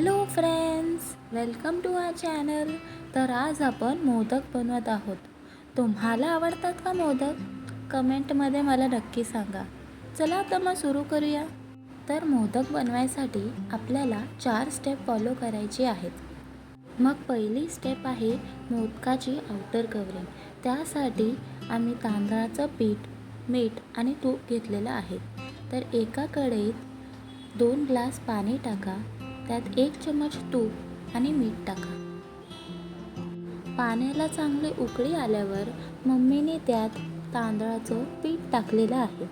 Hello friends, welcome to our channel. तर आज आपण मोदक बनवत आहोत. तुम्हाला आवडतात का मोदक? कमेंटमध्ये मला नक्की सांगा. चला तर मग सुरू करूया. तर मोदक बनवायसाठी आपल्याला 4 स्टेप फॉलो करायची आहेत. मग पहिली स्टेप आहे मोदकाची आउटर कव्हरिंग. त्यासाठी आम्ही तांदळाचं पीठ, मीठ आणि तूप घेतलेलं आहे. तर एका कढईत 2 ग्लास पाणी टाका. त्यात 1 चमच तूप आणि मीठ टाका. पाण्याला चांगली उकळी आल्यावर मम्मीने त्यात तांदळाचं पीठ टाकलेलं आहे.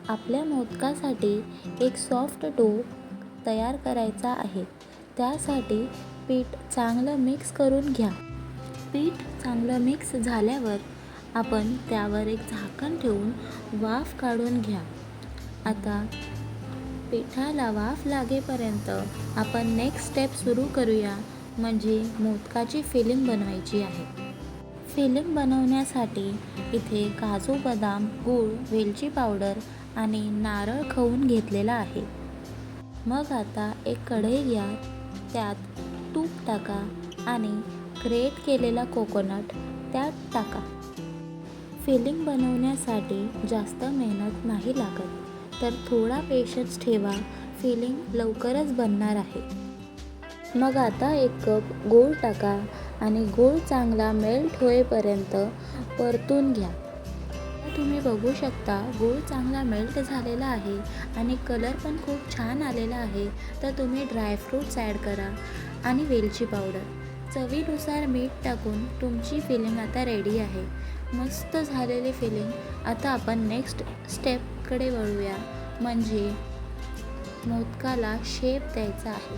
आपल्या मोदकासाठी एक सॉफ्ट डो तयार करायचा आहे. त्यासाठी पीठ चांगलं मिक्स करून घ्या. पीठ चांगलं मिक्स झाल्यावर आपण त्यावर एक झाकण ठेवून वाफ काढून घ्या. आता पिठाला वाफ लागेपर्यंत आपण नेक्स्ट स्टेप सुरू करूया, म्हणजे मोदकाची फिलिंग बनवायची आहे. फिलिंग बनवण्यासाठी इथे काजू, बदाम, गूळ, वेलची पावडर आणि नारळ खवून घेतलेला आहे. मग आता एक कढई घ्या. त्यात तूप टाका आणि ग्रेट केलेला कोकोनट त्यात टाका. फिलिंग बनवण्यासाठी जास्त मेहनत नाही लागत, तर थोडा पेशन्स ठेवा. फिलिंग लवकरच बनणार आहे. मग आता 1 कप गूळ टाका आणि गूळ चांगला मेल्ट होईपर्यंत परतून घ्या. तुम्ही बघू शकता गूळ चांगला मेल्ट झालेला आहे आणि कलर पण खूप छान आलेला आहे. तर तुम्ही ड्रायफ्रूट्स ॲड करा आणि वेलची पावडर. चवीनुसार मीठ टाकून तुमची फिलिंग आता रेडी आहे. मस्त झालेली फिलिंग. आता आपण नेक्स्ट स्टेपकडे वळूया, म्हणजे मोदकाला शेप द्यायचा आहे.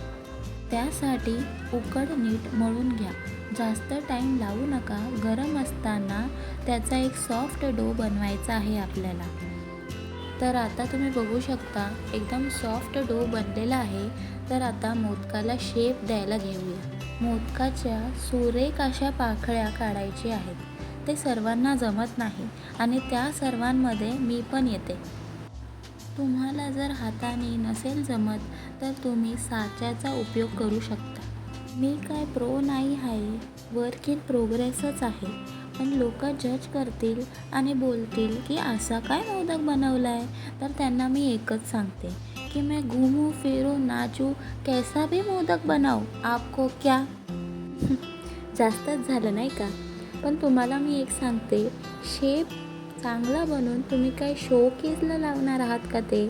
त्यासाठी उकड नीट मळून घ्या. जास्त टाईम लावू नका. गरम असताना त्याचा एक सॉफ्ट डो बनवायचा आहे आपल्याला. तर आता तुम्ही बघू शकता एकदम सॉफ्ट डो बनलेला आहे. तर आता मोदकाला शेप द्यायला घेऊया. मोदकाच्या सुरेख अशा पाकळ्या काढायच्या आहेत. ते सर्वांना जमत नाही आणि त्या सर्वांमध्ये मी पण येते. तुम्हाला जर हाताने नसेल जमत तर तुम्ही साच्याचा उपयोग करू शकता. मी काय प्रो नाही आहे, वर्क इन प्रोग्रेसच आहे. पण लोक जज करतील आणि बोलतील की असा काय मोदक बनवला आहे. तर त्यांना मी एकच सांगते की मैं घूमू फिरू नाचू कैसा भी मोदक बनाओ, आपको क्या. जास्तच झालं नाही का? पण तुम्हाला मी एक सांगते, शेप चांगला बनवून तुम्ही काय शोकेसला लावणार आहात का? ते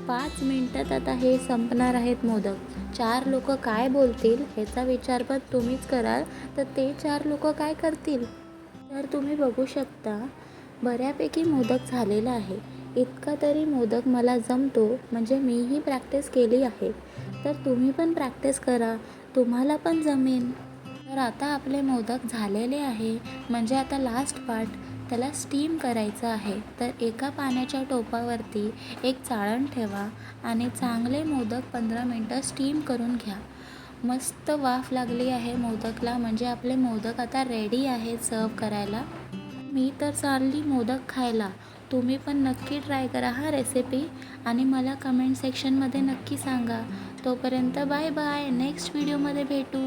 5 मिनटात आता हे संपणार आहेत मोदक. 4 लोक काय बोलतील ह्याचा विचार पण तुम्हीच कराल, तर ते 4 लोक काय करतील? तर तुम्ही बघू शकता बऱ्यापैकी मोदक झालेला आहे. इतका तरी मोदक मला जमतो, म्हणजे मीही प्रॅक्टिस केली आहे. तर तुम्ही पण प्रॅक्टिस करा, तुम्हाला पण जमेन. तर आता आपले मोदक झालेले आहे, म्हणजे आता लास्ट पार्ट, त्याला स्टीम करायचं आहे. तर एका पाण्याच्या टोपावरती एक चाळण ठेवा आणि चांगले मोदक 15 मिनटं स्टीम करून घ्या. मस्त वाफ लागली आहे मोदकला, म्हणजे आपले मोदक आता रेडी आहे सर्व करायला. मी तर चालली मोदक खायला. तुम्ही पण नक्की ट्राय करा हा रेसिपी आणि मला कमेंट सेक्शनमध्ये नक्की सांगा. तोपर्यंत बाय बाय. नेक्स्ट व्हिडिओमध्ये भेटू.